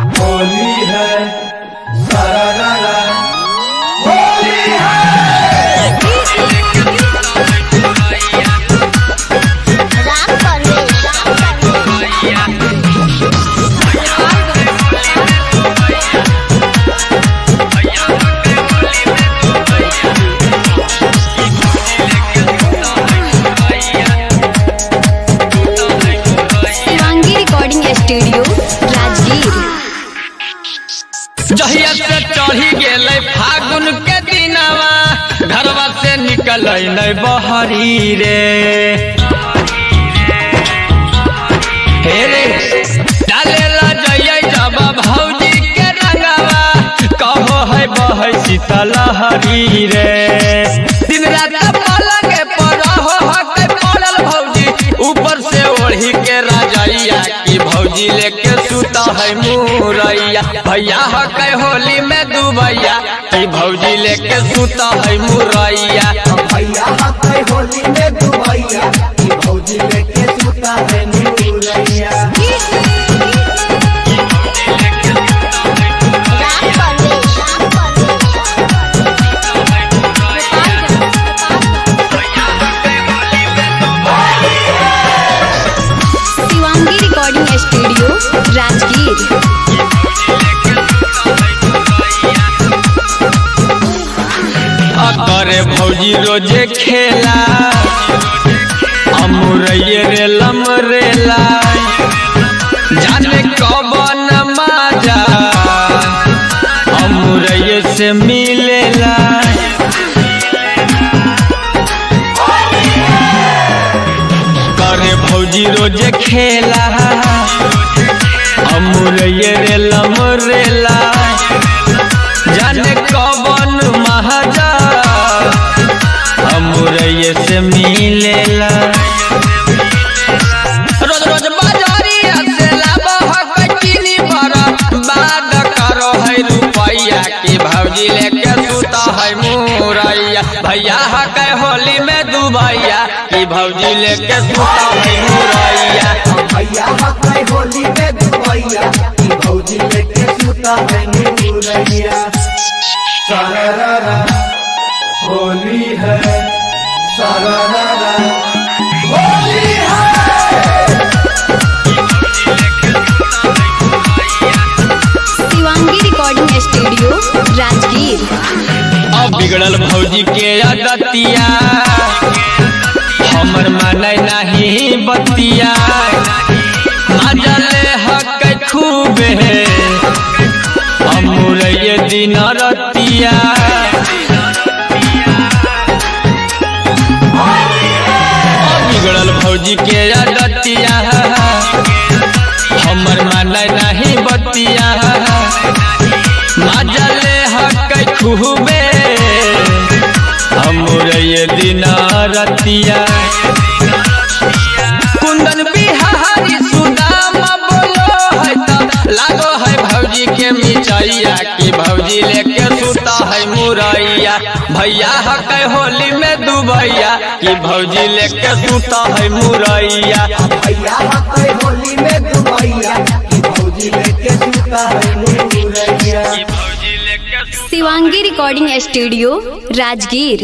होली है सारा रारा होली है। Shivangi recording studio Rajgir. जहिया से चढ़ी गेले फागुन के दिनवा घरवा से निकल नहीं बहरी रे हे रे डालेला जइया जब भौजी के रंगवा कहो है बह शीतल हरी रे दिन रात पलंग पर हो के पड़ल भौजी ऊपर से ओढ़ी के राजैया की भौजी लेके सुता है मुरैया भैया हो के होली में दुबैया की भौजी लेके सुता है मुरैया भैया हाथे होली में दुबैया की भौजी लेके सुता है मुरैया। Shivangi recording studio Rajgir. करे भौजी रोजे खेला अमुरैये रे लमरेला जाने कब न माजा अमुरैये से मिलेला करे भौजी रोजे खेला अमुरैये रे लमरेला जाने कवन महाजा अमुरैये से मिलेला रोज रोज बाजारिया से लाबो है चीनी पर बाद करो है रुपैया की भौजी लेके सुता है मुरैया भैया के होली में दुबैया की भौजी लेके सुता है मुरैया भैया हाथे होली में दुबैया की भौजी लेके सुता है मुरैया। सारा रारा होली है सारा रारा होली है। Shivangi recording studio Rajgir. अब बिगड़ल भौजी के अदतिया हमर माने नहीं बतिया मजले हक खूबे अमुरैये दिन रतिया बिगड़ल भौजी के अदतिया हमर माने नहीं बतिया मजले हक खूबे अमुरैये दिन रतिया कुंदन बिहारी सुदाम बोलो है त लागो है भौजी के मिचैया की भौजी लेके सुता है मुरैया भैया के होली में दुबैया की भौजी लेके सुता है मुरैया भैया हाथे होली में दुबैया की भौजी लेके सुता है मुरैया। Shivangi recording studio Rajgir.